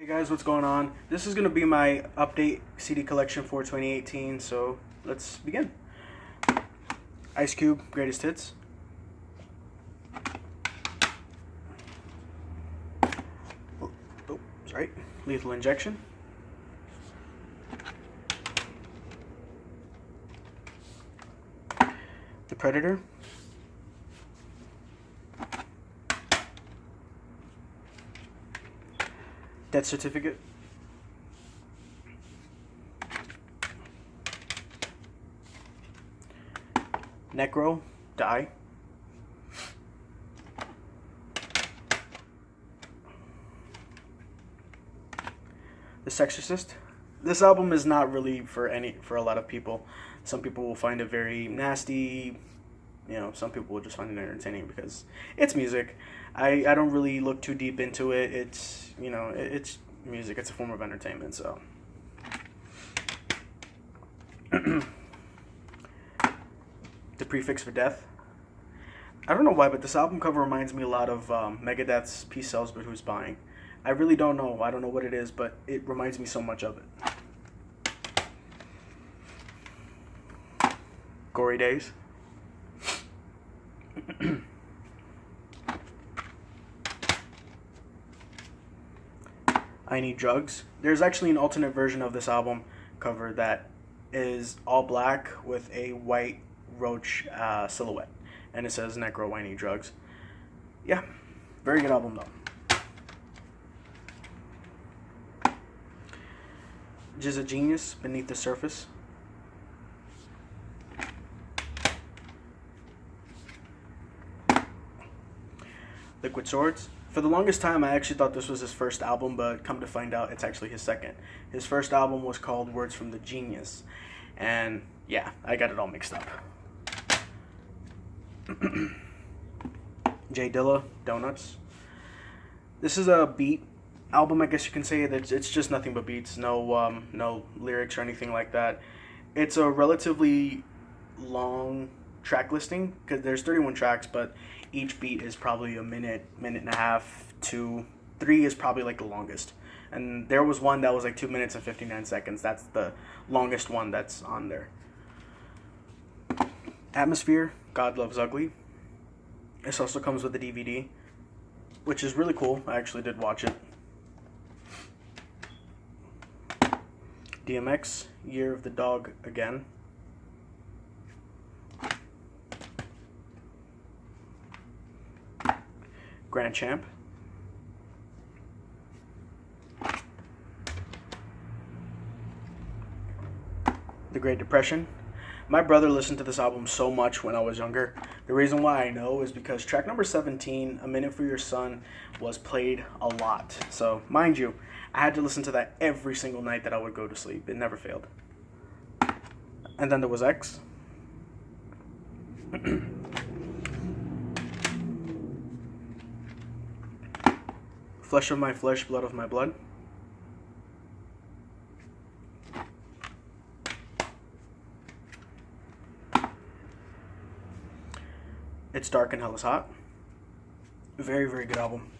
Hey guys, what's going on? This is going to be my update CD collection for 2018, so let's begin. Ice Cube, Greatest Hits. Oh, sorry. Lethal Injection. The Predator. Death Certificate. Necro, Die. The Sexorcist. This album is not really for a lot of people. Some people will find it very nasty. You know, some people will just find it entertaining because it's music. I don't really look too deep into it. It's, you know, it's music. It's a form of entertainment, so. The Prefix for Death. I don't know why, but this album cover reminds me a lot of Megadeth's Peace Sells But Who's Buying. I really don't know. I don't know what it is, but it reminds me so much of it. Gory Days. I Need Drugs. There's actually an alternate version of this album cover that is all black with a white roach silhouette, and it says Necro, I Need Drugs. Yeah, very good album though. Jizz a Genius, Beneath the Surface. Liquid Swords. For the longest time, I actually thought this was his first album, but come to find out, it's actually his second. His first album was called Words from the Genius, and yeah, I got it all mixed up. Jay Dilla, Donuts. This is a beat album, I guess you can say. That it's just nothing but beats, no lyrics or anything like that. It's a relatively long track listing because there's 31 tracks, but each beat is probably a minute and a half to 3 is probably like the longest. And there was one that was like 2 minutes and 59 seconds. That's the longest one that's on there. Atmosphere, God Loves Ugly. This also comes with a DVD, which is really cool. I actually did watch it. DMX, Year of the Dog Again. Grand Champ. The Great Depression. My brother listened to this album so much when I was younger. The reason why I know is because track number 17, A Minute for Your Son, was played a lot. So, mind you, I had to listen to that every single night that I would go to sleep. It never failed. And then there was X. Flesh of My Flesh, Blood of My Blood. It's Dark and Hell is Hot. Very, very good album.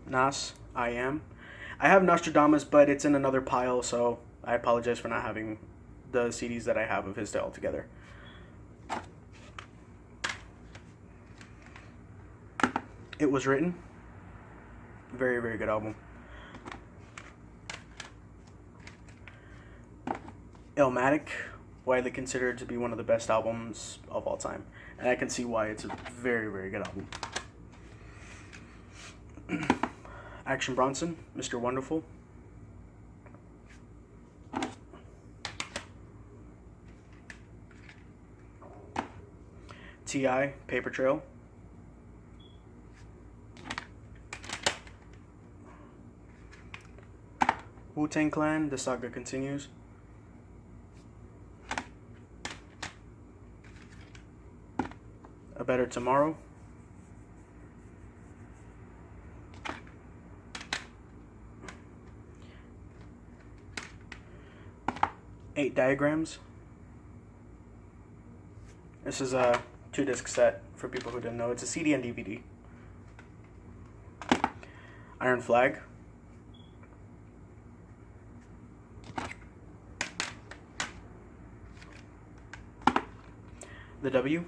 Nas, I Am. I have Nostradamus, but it's in another pile, so I apologize for not having the CDs that I have of his all together. It Was Written. Very, very good album. Illmatic, widely considered to be one of the best albums of all time. And I can see why it's a very, very good album. Action Bronson, Mr. Wonderful. T.I., Paper Trail. Wu-Tang Clan, The Saga Continues. A Better Tomorrow. Eight Diagrams. This is a 2-disc set for people who didn't know. It's a CD and DVD. Iron Flag. The W.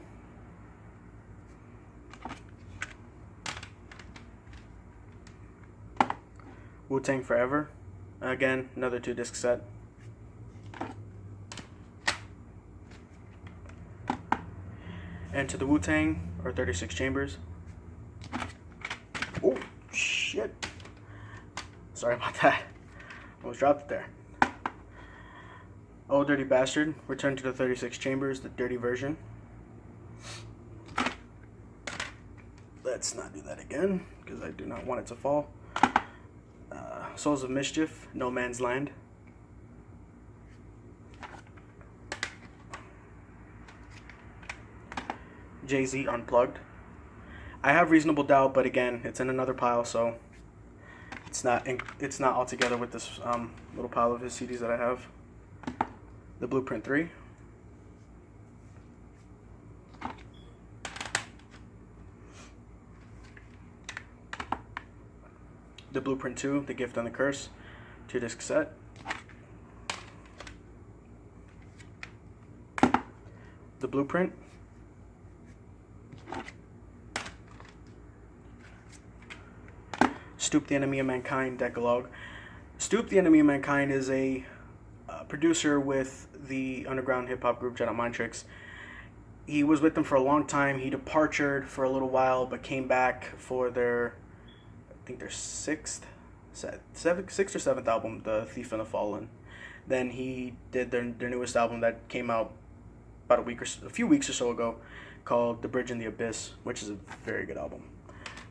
Wu-Tang Forever. Again, another 2-disc set. Enter the Wu-Tang, or 36 Chambers. Oh, shit. Sorry about that. Almost dropped it there. Oh Dirty Bastard. Return to the 36 Chambers, the dirty version. Let's not do that again, because I do not want it to fall. Souls of Mischief, No Man's Land. Jay-Z Unplugged. I have Reasonable Doubt, but again, it's in another pile, so it's not all together with this little pile of his CDs that I have. The Blueprint 3. The Blueprint 2, The Gift and the Curse, 2-disc set. The Blueprint. Stoop the Enemy of Mankind, Decalogue. Stoop the Enemy of Mankind is a producer with the underground hip-hop group Jet Out Mind Tricks. He was with them for a long time. He departed for a little while, but came back for their, I think their sixth or seventh album, The Thief and the Fallen. Then he did their newest album that came out about a few weeks or so ago, called The Bridge in the Abyss, which is a very good album.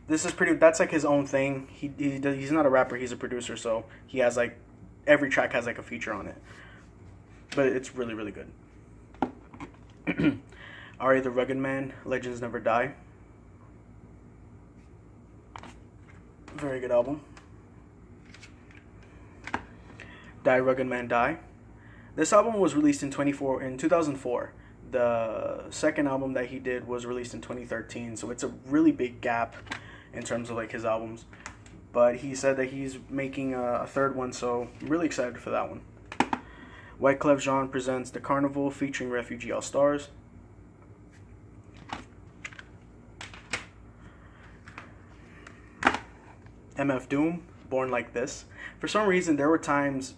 That's like his own thing. He's not a rapper, he's a producer, so he has like, every track has like a feature on it. But it's really, really good. Ari the Rugged Man, Legends Never Die. Very good album. Die Rugged Man Die. This album was released in 2004. The second album that he did was released in 2013, so it's a really big gap in terms of like his albums. But he said that he's making a third one, so I'm really excited for that one. Wyclef Jean presents The Carnival featuring Refugee All Stars. MF Doom, Born Like This. For some reason, there's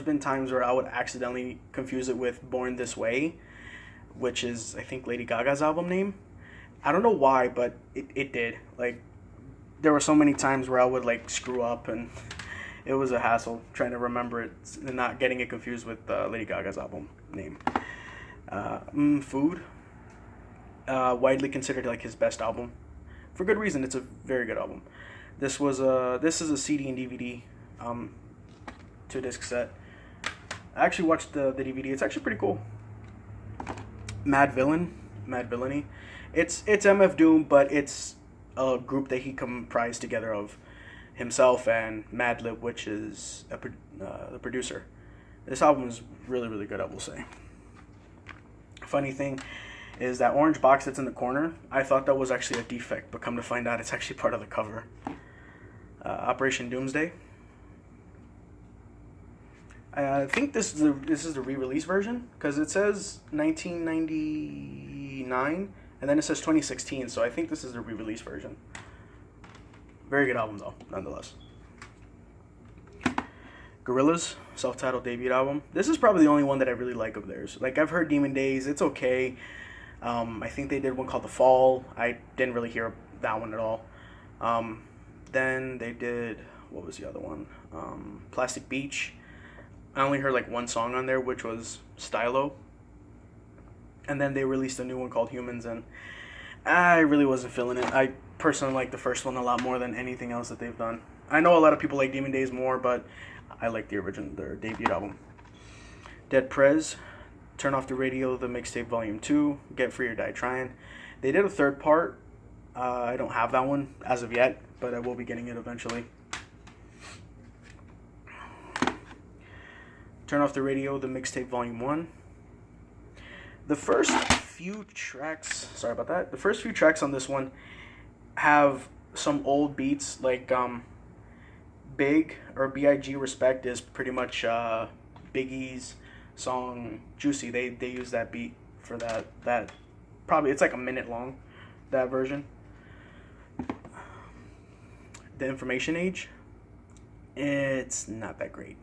been times where I would accidentally confuse it with Born This Way, which is, I think, Lady Gaga's album name. I don't know why, but it did. Like, there were so many times where I would, like, screw up, and it was a hassle trying to remember it and not getting it confused with Lady Gaga's album name. Food. Widely considered, like, his best album. For good reason, it's a very good album. This is a CD and DVD 2-disc set. I actually watched the DVD. It's actually pretty cool. Mad Villainy. It's MF Doom, but it's a group that he comprised together of himself and Madlib, which is the producer. This album is really, really good, I will say. Funny thing is that orange box that's in the corner, I thought that was actually a defect, but come to find out it's actually part of the cover. Operation Doomsday. I think this is the re-release version, because it says 1999 and then it says 2016, so I think this is the re-release version. Very good album though, nonetheless. Gorillaz, self-titled debut album. This is probably the only one that I really like of theirs. Like, I've heard Demon Days, it's okay. I think they did one called The Fall. I didn't really hear that one at all. Then they did, what was the other one? Plastic Beach. I only heard like one song on there, which was Stylo. And then they released a new one called Humans, and I really wasn't feeling it. I personally like the first one a lot more than anything else that they've done. I know a lot of people like Demon Days more, but I like their debut album. Dead Prez, Turn Off the Radio, the Mixtape Volume 2, Get Free or Die Trying. They did a third part. I don't have that one as of yet, but I will be getting it eventually. Turn Off the Radio, the Mixtape Volume 1. The first few tracks, sorry about that. The first few tracks on this one have some old beats, like Big or Big Respect is pretty much Biggie's song Juicy. They use that beat for that probably it's like a minute long, that version. The Information Age, it's not that great.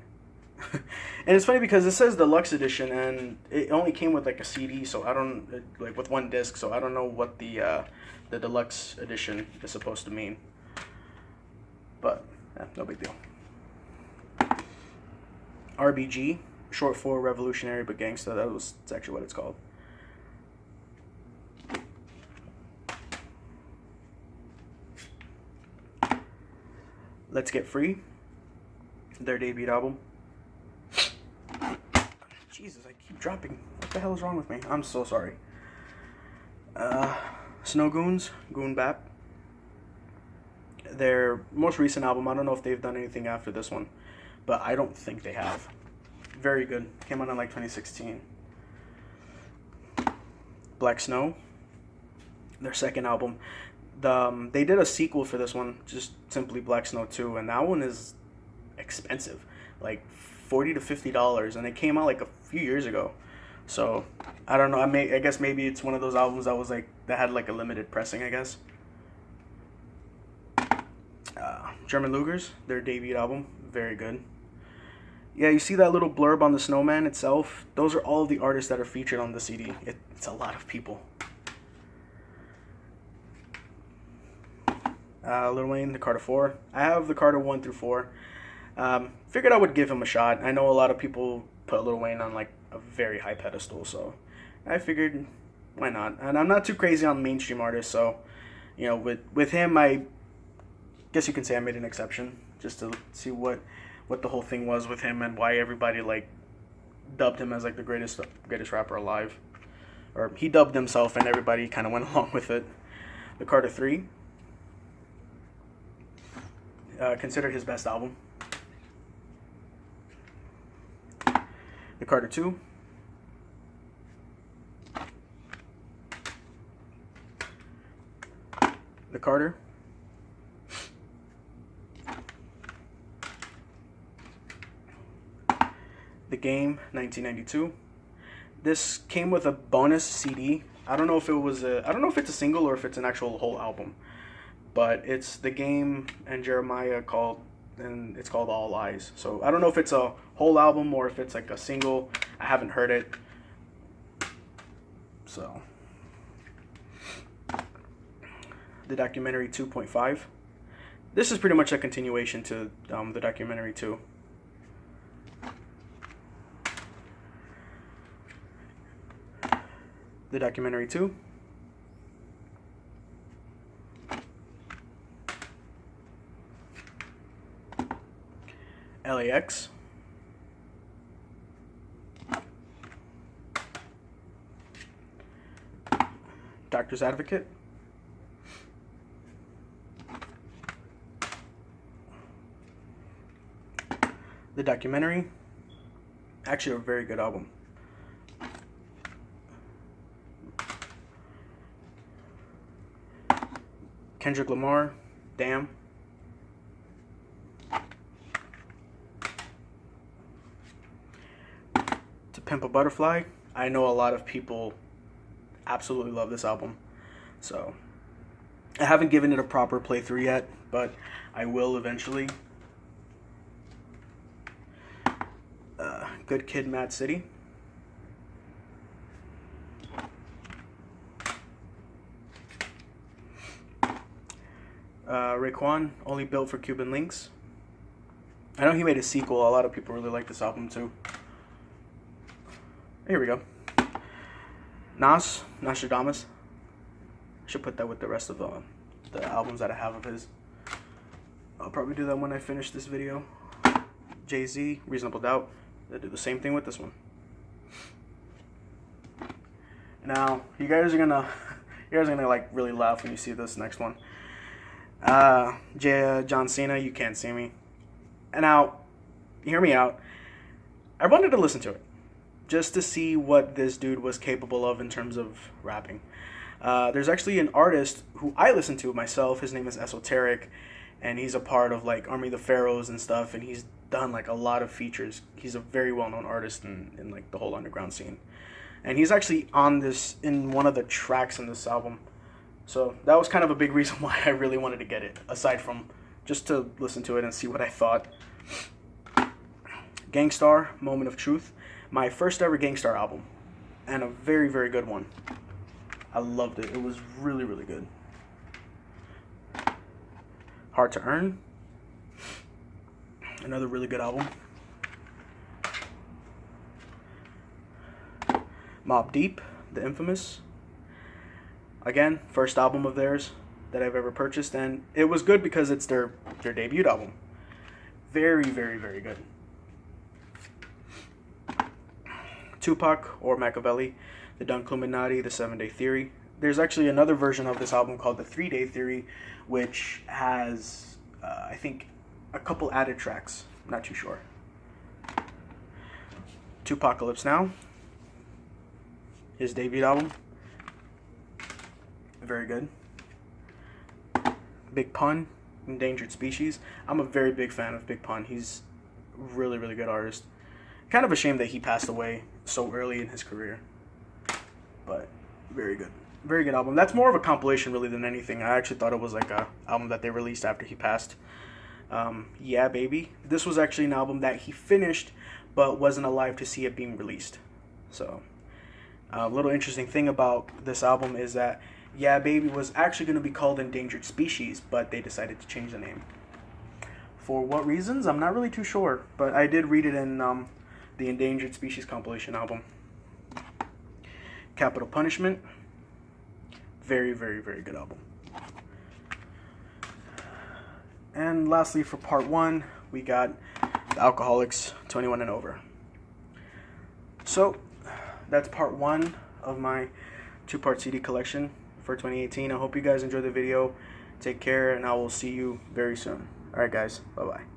And it's funny because it says deluxe edition and it only came with like a CD, so I don't like with one disc, so I don't know what the deluxe edition is supposed to mean. But no big deal. RBG, short for Revolutionary but Gangsta. That's actually what it's called. Let's Get Free, their debut album. Jesus, I keep dropping. What the hell is wrong with me? I'm so sorry. Snow Goons, Goon Bap. Their most recent album. I don't know if they've done anything after this one, but I don't think they have. Very good. Came out in like 2016. Black Snow, their second album. They did a sequel for this one, just simply Black Snow 2, and that one is expensive, like $40 to $50, and it came out like a few years ago. So I don't know. I guess maybe it's one of those albums that was like that had like a limited pressing, I guess. German Lugers, their debut album, very good. Yeah, you see that little blurb on the snowman itself? Those are all of the artists that are featured on the CD. It's a lot of people. Lil Wayne, the Carter 4. I have the Carter 1 through 4. Figured I would give him a shot. I know a lot of people put Lil Wayne on like a very high pedestal, so I figured why not. And I'm not too crazy on mainstream artists, so you know, with him, I guess you can say I made an exception just to see what the whole thing was with him and why everybody like dubbed him as like the greatest rapper alive, or he dubbed himself and everybody kind of went along with it. The Carter 3, considered his best album. The Carter 2, The Carter, The Game, 1992. This came with a bonus CD. I don't know if it's a single or if it's an actual whole album, but it's The Game and Jeremiah and it's called All Lies. So I don't know if it's a whole album or if it's like a single. I haven't heard it. So the Documentary 2.5. This is pretty much a continuation to the Documentary 2. The Documentary 2. LAX. Doctor's Advocate. The Documentary. Actually a very good album. Kendrick Lamar, Damn. To Pimp a Butterfly. I know a lot of people absolutely love this album, so I haven't given it a proper playthrough yet, but I will eventually. Good Kid, Mad City. Raekwon, Only Built for Cuban Links. I know he made a sequel. A lot of people really like this album too. Here we go. Nas, Nostradamus. I should put that with the rest of the albums that I have of his. I'll probably do that when I finish this video. Jay-Z, Reasonable Doubt. They do the same thing with this one. Now, you guys are gonna like really laugh when you see this next one. John Cena, You Can't See Me. And now, hear me out. I wanted to listen to it just to see what this dude was capable of in terms of rapping. There's actually an artist who I listen to myself. His name is Esoteric, and he's a part of like Army of the Pharaohs and stuff, and he's done like a lot of features. He's a very well known artist in like the whole underground scene, and he's actually on this in one of the tracks in this album. So that was kind of a big reason why I really wanted to get it, aside from just to listen to it and see what I thought. Gang Starr, Moment of Truth, my first ever Gang Starr album, and a very, very good one. I loved it. It was really, really good. Hard to Earn, another really good album. Mobb Deep, The Infamous, again, first album of theirs that I've ever purchased, and it was good because it's their debut album. Very, very, very good. Tupac or Machiavelli, The Dunkluminati, The 7-Day Theory. There's actually another version of this album called The 3-Day Theory, which has, I think, a couple added tracks. I'm not too sure. Tupacalypse Now, his debut album. Very good. Big Pun, Endangered Species. I'm a very big fan of Big Pun. He's a really, really good artist. Kind of a shame that he passed away so early in his career. But very good. Very good album. That's more of a compilation really than anything. I actually thought it was like a album that they released after he passed. Yeah Baby. This was actually an album that he finished but wasn't alive to see it being released. So a little interesting thing about this album is that Yeah Baby was actually going to be called Endangered Species, but they decided to change the name. For what reasons? I'm not really too sure, but I did read it in the Endangered Species compilation album. Capital Punishment. Very, very, very good album. And lastly, for part 1, we got The Alcoholics, 21 and Over. So, that's part 1 of my 2-part CD collection for 2018. I hope you guys enjoyed the video. Take care, and I will see you very soon. Alright guys, bye-bye.